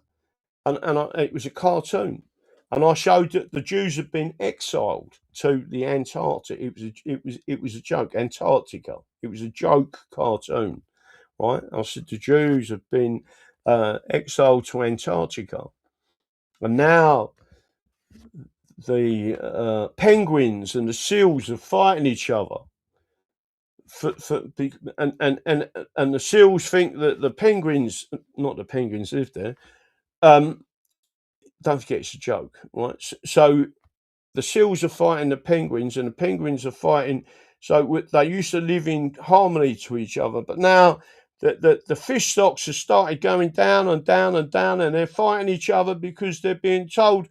And it was a cartoon. And I showed that the Jews had been exiled to the Antarctic. It was a joke. Antarctica. It was a joke cartoon, right? I said the Jews have been exiled to Antarctica, and now the penguins and the seals are fighting each other. And the seals think that the penguins, not the penguins, live there. Don't forget, it's a joke, right? So the seals are fighting the penguins, and the penguins are fighting. So they used to live in harmony to each other, but now the fish stocks have started going down and down and down, and they're fighting each other because they're being told.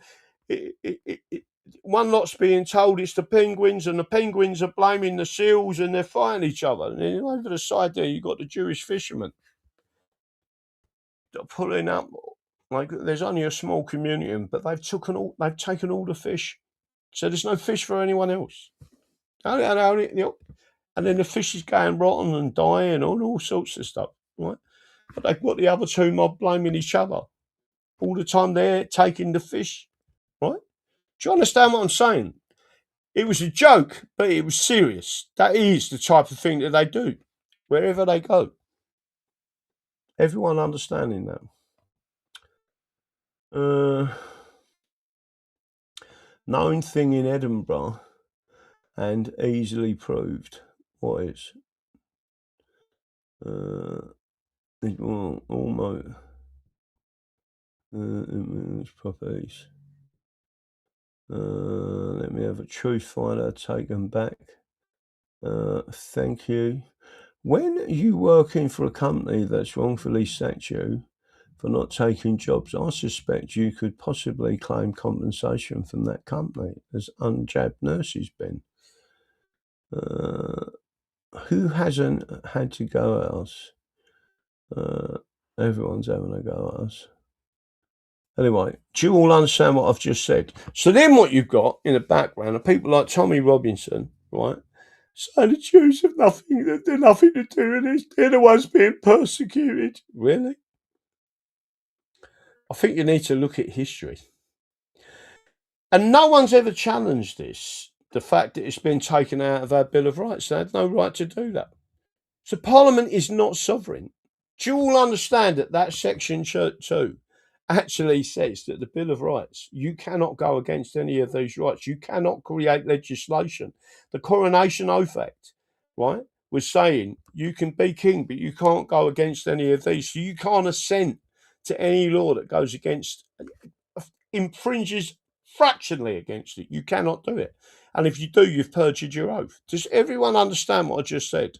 One lot's being told it's the penguins, and the penguins are blaming the seals, and they're fighting each other. And then over the side there, you've got the Jewish fishermen that are pulling up. Like, there's only a small community, but they've taken all the fish, so there's no fish for anyone else. And then the fish is going rotten and dying and all sorts of stuff, right? But they've got the other two mob blaming each other all the time. They're taking the fish, right? Do you understand what I'm saying? It was a joke, but it was serious. That is the type of thing that they do wherever they go. Everyone understanding that. Known thing in Edinburgh and easily proved. What is? Almost properties. Let me have a truth finder taken back. Thank you. When you working for a company that's wrongfully sacked you for not taking jobs, I suspect you could possibly claim compensation from that company, as unjabbed nurses been. Who hasn't had to go at us? Everyone's having a go at us. Anyway, do you all understand what I've just said? So then what you've got in the background are people like Tommy Robinson, right? So the Jews have nothing to do with this. They're the ones being persecuted. Really? I think you need to look at history. And no one's ever challenged this, the fact that it's been taken out of our Bill of Rights. They had no right to do that. So Parliament is not sovereign. Do you all understand that Section 2 actually says that the Bill of Rights, you cannot go against any of these rights. You cannot create legislation. The Coronation Oath Act, right, was saying you can be king, but you can't go against any of these. So you can't assent to any law that goes against, infringes fractionally against it. You cannot do it. And if you do, you've perjured your oath. Does everyone understand what I just said?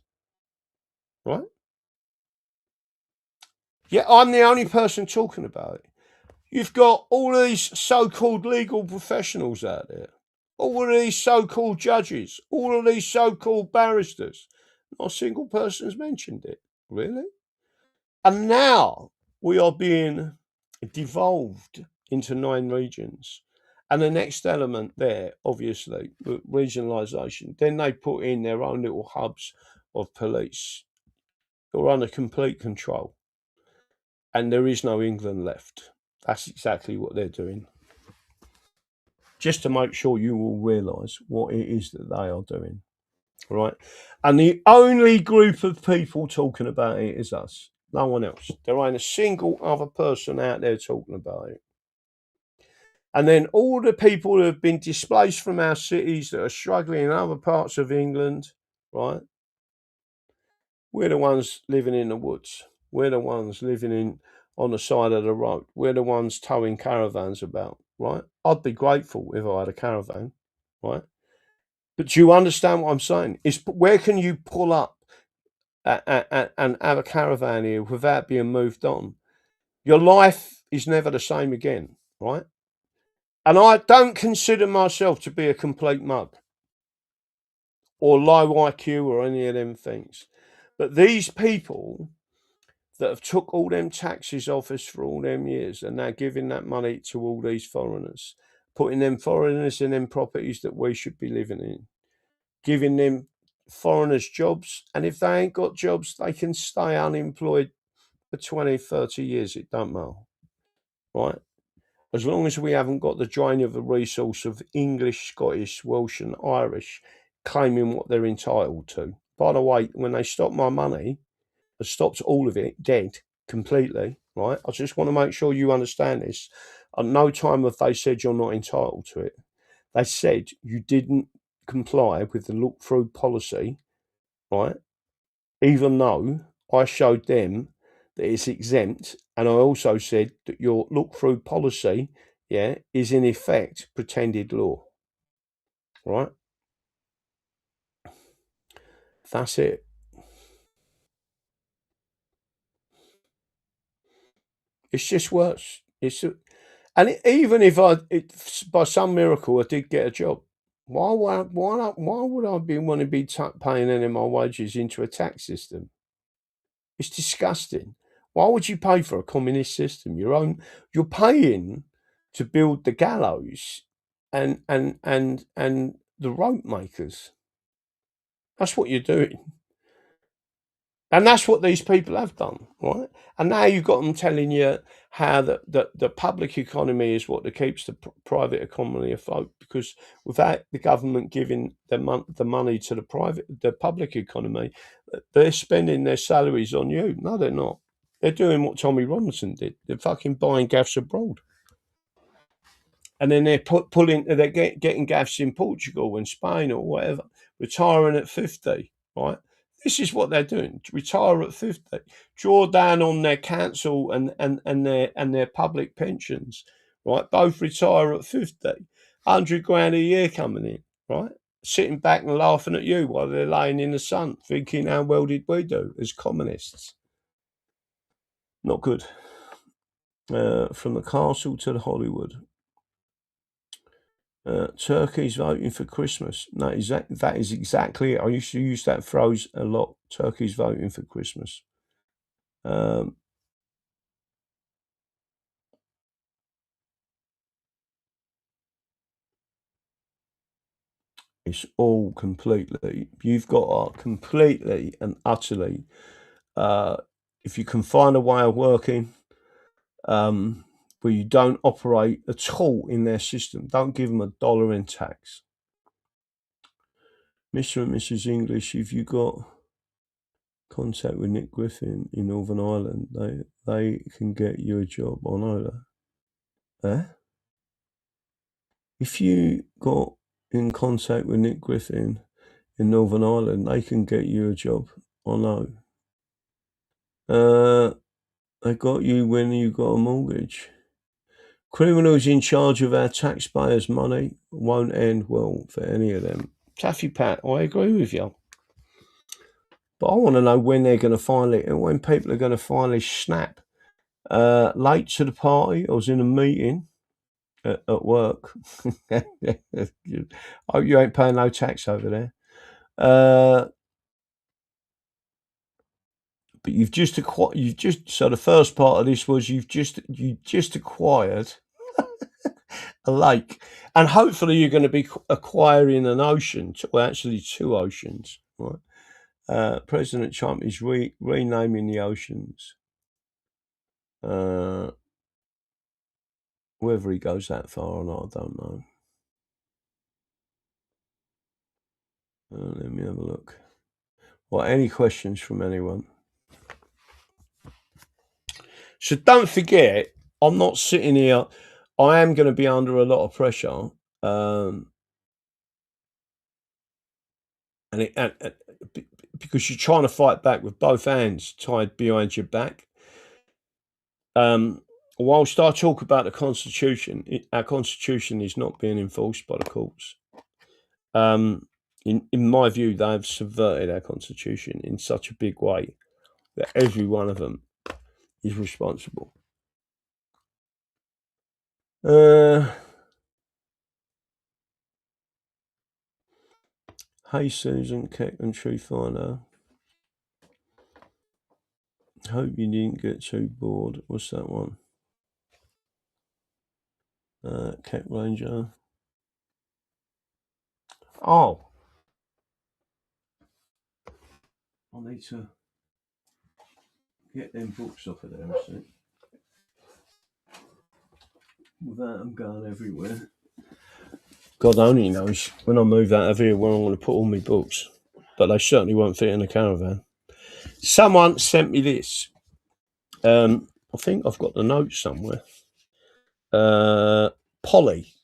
Right? Yeah, I'm the only person talking about it. You've got all these so-called legal professionals out there, all of these so-called judges, all of these so-called barristers. Not a single person's mentioned it, really. And now we are being devolved into 9 regions. And the next element there, obviously, regionalisation. Then they put in their own little hubs of police who are under complete control. And there is no England left. That's exactly what they're doing. Just to make sure you all realise what it is that they are doing. Right? And the only group of people talking about it is us. No one else. There ain't a single other person out there talking about it. And then all the people who have been displaced from our cities that are struggling in other parts of England, right? We're the ones living in the woods. We're the ones living on the side of the road. We're the ones towing caravans about, right? I'd be grateful if I had a caravan, right? But do you understand what I'm saying? It's where can you pull up and have a caravan here without being moved on? Your life is never the same again, right? And I don't consider myself to be a complete mug or low IQ or any of them things. But these people that have took all them taxes off us for all them years and now giving that money to all these foreigners, putting them foreigners in them properties that we should be living in, giving them foreigners jobs. And if they ain't got jobs, they can stay unemployed for 20, 30 years. It don't matter, right? As long as we haven't got the drain of the resource of English, Scottish, Welsh and Irish claiming what they're entitled to. By the way, when they stop my money, they stopped all of it dead completely, right? I just want to make sure you understand this. At no time have they said you're not entitled to it. They said you didn't comply with the look-through policy, right? Even though I showed them that it's exempt, and I also said that your look-through policy, yeah, is in effect pretended law, right? That's it. It's just worse. Even if by some miracle I did get a job, why would I be want to be paying any of my wages into a tax system? It's disgusting. Why would you pay for a communist system? You're paying to build the gallows and the rope makers. That's what you're doing. And that's what these people have done, right? And now you've got them telling you how the public economy is what keeps the private economy afloat, because without the government giving the money to the public economy, they're spending their salaries on you. No, they're not. They're doing what Tommy Robinson did. They're fucking buying gaffs abroad. And then they're getting gaffs in Portugal and Spain or whatever, retiring at 50, right? This is what they're doing. Retire at 50, draw down on their council and their public pensions, right? Both retire at 50, 100 grand a year coming in, right? Sitting back and laughing at you while they're laying in the sun, thinking, how well did we do as communists? Not good. From the castle to the Hollywood. Turkey's voting for Christmas. No, that is exactly it. I used to use that phrase a lot. Turkey's voting for Christmas. It's all completely. You've got to completely and utterly. If you can find a way of working, where you don't operate at all in their system, don't give them $1 in tax. Mr. and Mrs. English, if you got contact with Nick Griffin in Northern Ireland, they can get you a job. I know that. If you got in contact with Nick Griffin in Northern Ireland, they can get you a job. I know. They got you when you got a mortgage. Criminals in charge of our taxpayers' money won't end well for any of them. Taffy Pat, I agree with you. But I want to know when they're going to finally, when people are going to finally snap. Late to the party, I was in a meeting at work. I hope you ain't paying no tax over there. But so the first part of this was you just acquired a lake, and hopefully you're going to be acquiring an ocean, actually 2 oceans, right? President Trump is renaming the oceans. Whether he goes that far or not, I don't know. Let me have a look. Well, any questions from anyone? So don't forget, I'm not sitting here. I am going to be under a lot of pressure, and because you're trying to fight back with both hands tied behind your back. Whilst I talk about the Constitution, our Constitution is not being enforced by the courts. In my view, they've subverted our Constitution in such a big way that every one of them is responsible. Hey Susan, Keck and True Finder. Hope you didn't get too bored. What's that one? Keck Ranger. Oh. I need to get them books off of there, I see. Without them going everywhere. God only knows when I move out of here where I'm going to put all my books. But they certainly won't fit in the caravan. Someone sent me this. I think I've got the notes somewhere. Polly.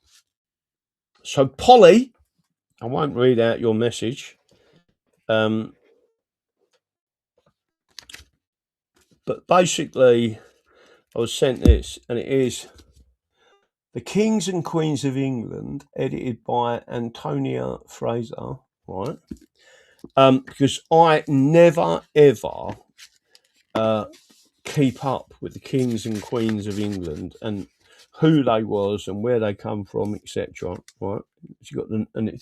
So Polly, I won't read out your message. But basically, I was sent this, and it is The Kings and Queens of England, edited by Antonia Fraser, right? Because I never, ever keep up with the Kings and Queens of England and who they was and where they come from, etc. Right? You got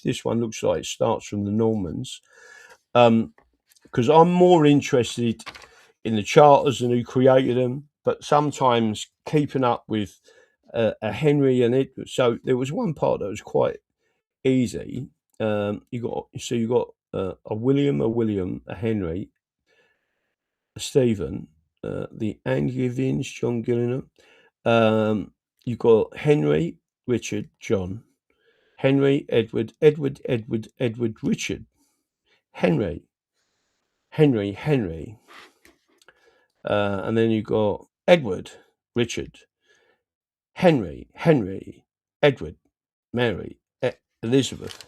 this one looks like it starts from the Normans. Because I'm more interested in the charters and who created them, but sometimes keeping up with a Henry and Edward. So there was one part that was quite easy. You got a William, a Henry, a Stephen, the Angevins, John Gillingham. You got Henry, Richard, John, Henry, Edward, Richard, Henry. And then you got Edward, Richard, Henry, Edward, Mary, Elizabeth,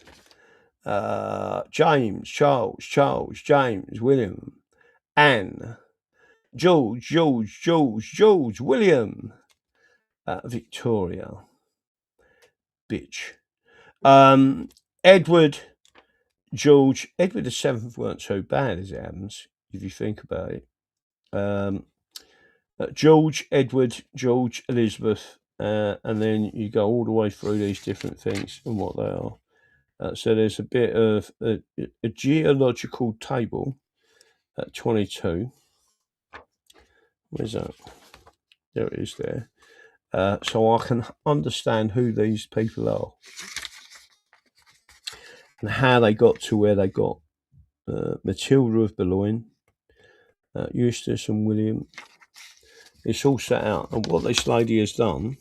James, Charles, James, William, Anne, George, William, Victoria, bitch. Edward, George, Edward VII weren't so bad as it happens, if you think about it. George, Edward, George, Elizabeth, and then you go all the way through these different things and what they are. So there's a bit of a geological table at 22. Where's that? There it is there. So I can understand who these people are and how they got to where they got. Matilda of Boulogne, Eustace and William. It's all set out, and what this lady has done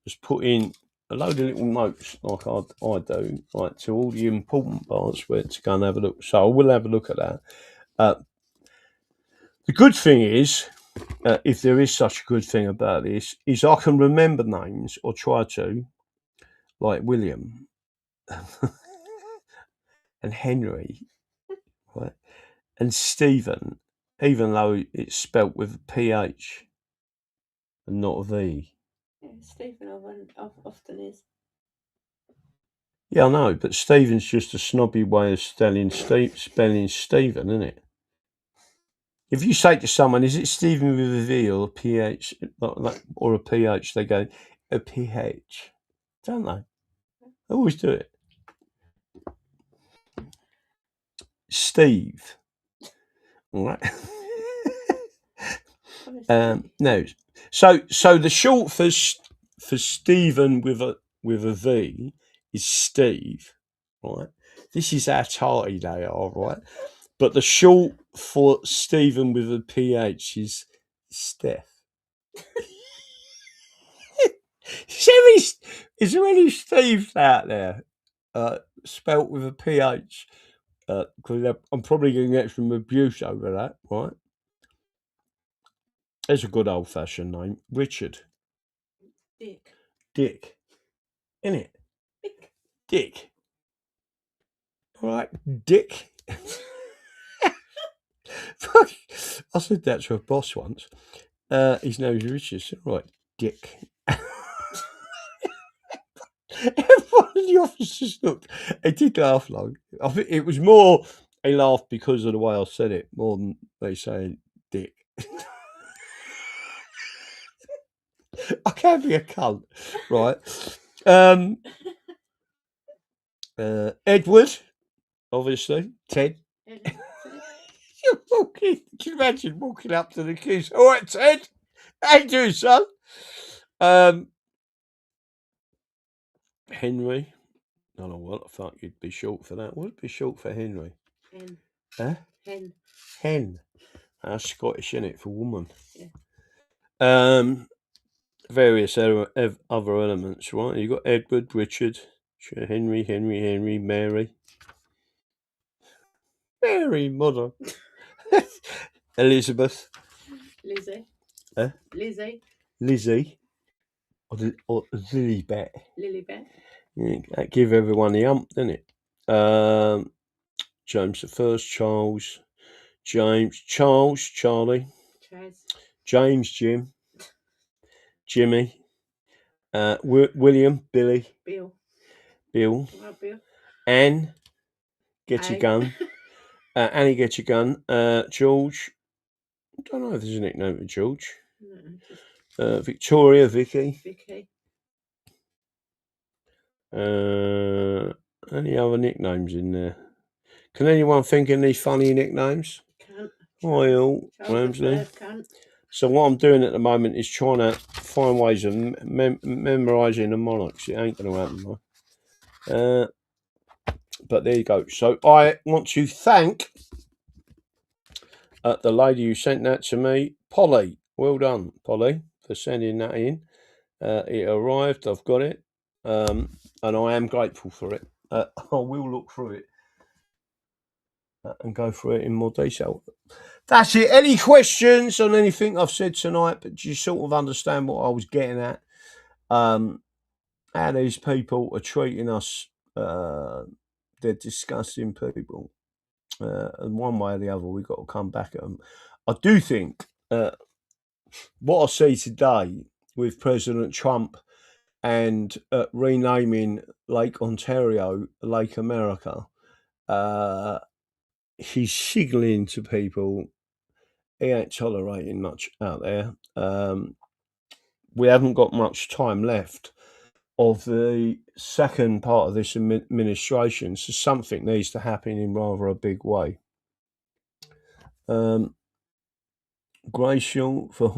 is put in a load of little notes like I do, right, to all the important parts where to go and have a look. So I will have a look at that. The good thing is, if there is such a good thing about this, is I can remember names, or try to, like William and Henry, right, and Stephen, even though it's spelt with a PH and not a V. Yeah, Stephen often is. Yeah, I know, but Stephen's just a snobby way of spelling Stephen, isn't it? If you say to someone, is it Stephen with a V or a PH, or a PH, they go, a PH, don't they? They always do it. Steve. All right. No. So the short for Stephen with a V is Steve, right? This is how tarty they are, right? But the short for Stephen with a PH is Steph. Is there any Steves out there spelt with a PH? Because I'm probably going to get some abuse over that, right? There's a good old-fashioned name, Richard. Dick. Dick. Innit? Dick. Dick. All right, Dick. Fuck. I said that to a boss once. His name is Richard. Right, Dick. Everyone in the office just looked. They did laugh long. I think it was more they laughed because of the way I said it, more than they saying Dick. I can be a cunt, right? Edward, obviously. Ted. You're walking. Can you imagine walking up to the kids? All right, Ted. How you doing, son? Henry. I don't know what the fuck you'd be short for that. What would be short for Henry? Hen. Huh? Hen. Hen. That's Scottish, isn't it, for woman? Yeah. Various other elements, right? You got Edward, Richard, Henry, Mary. Mary, mother. Elizabeth. Lizzie. Huh? Lizzie. Lizzie. Or Lilibet. Lilibet. Yeah, that give everyone the ump, doesn't it? James I, Charles, James, Charles, Charlie, Chaz. James, Jim, Jimmy, William, Billy, Bill. Bill, Right, Bill. Anne, get your Anne. gun, Annie, get your gun, George, I don't know if there's a nickname for George, No, just Victoria, Vicky, Vicky. any other nicknames in there? Can anyone think of any funny nicknames? Cunt. Royal, Charles Ramsley. III, cunt. So what I'm doing at the moment is trying to find ways of memorising the monarchs. It ain't going to happen, though. But there you go. So I want to thank the lady who sent that to me, Polly. Well done, Polly, for sending that in. It arrived. I've got it. And I am grateful for it. I will look through it and go through it in more detail. That's it. Any questions on anything I've said tonight? But do you sort of understand what I was getting at? How these people are treating us. They're disgusting people. And one way or the other, we've got to come back at them. I do think what I see today with President Trump and renaming Lake Ontario Lake America, he's signalling to people he ain't tolerating much out there. We haven't got much time left of the second part of this administration, so something needs to happen in rather a big way. Grayshall for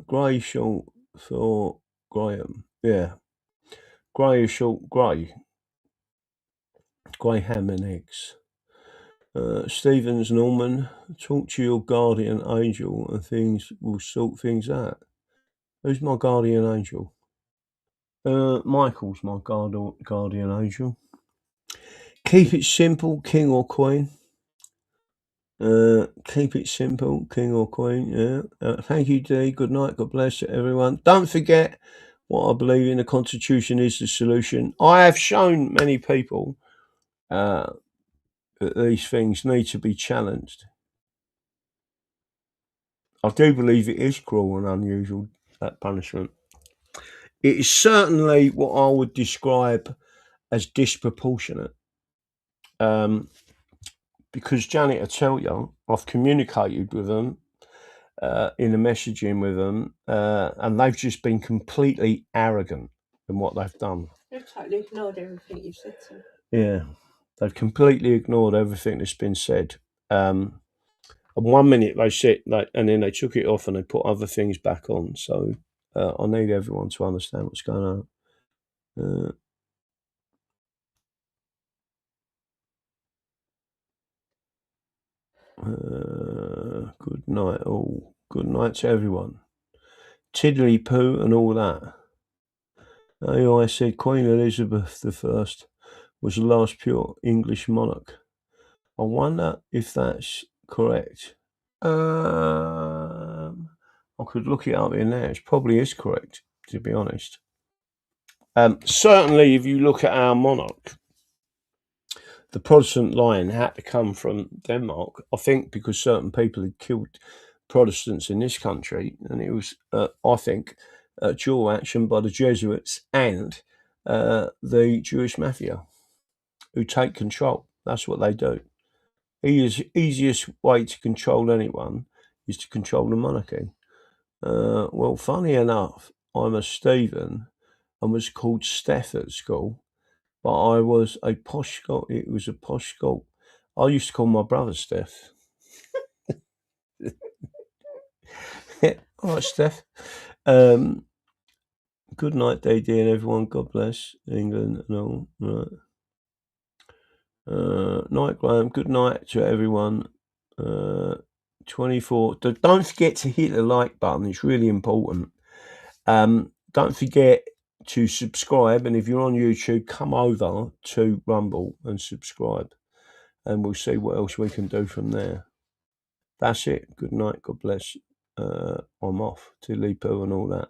Grayshall for Graham. Yeah. Grayshall Grey. Grey ham and eggs. Stevens Norman, talk to your guardian angel and things will sort things out. Who's my guardian angel? Michael's my guardian angel. Keep it simple, king or queen. Keep it simple, king or queen. Yeah. Thank you, Dee. Good night. God bless everyone. Don't forget what I believe in. The Constitution is the solution. I have shown many people that these things need to be challenged. I do believe it is cruel and unusual, that punishment. It is certainly what I would describe as disproportionate. Because Janet, I tell you, I've communicated with them in the messaging with them, and they've just been completely arrogant in what they've done. They've totally ignored everything you said to them. Yeah, they've completely ignored everything that's been said. And 1 minute they said, and then they took it off and they put other things back on. So I need everyone to understand what's going on. Good night, all. Good night to everyone. Tiddly poo and all that. AI said Queen Elizabeth I was the last pure English monarch. I wonder if that's correct. I could look it up in there. It probably is correct. to be honest. Certainly, if you look at our monarch, the Protestant line had to come from Denmark, I think, because certain people had killed Protestants in this country, and it was, I think, dual action by the Jesuits and the Jewish mafia, who take control. That's what they do. Easiest way to control anyone is to control the monarchy. Well, funny enough, I'm a Stephen and was called Steph at school, but I was a posh school. It was a posh school. I used to call my brother Steph. All right, Steph. Good night, DD, and everyone. God bless England and all. Right. Night, Graham. Good night to everyone. 24. Don't forget to hit the like button. It's really important. Don't forget to subscribe, and if you're on YouTube, come over to Rumble and subscribe, and we'll see what else we can do from there. That's it. Good night. God bless. I'm off to Lipo and all that.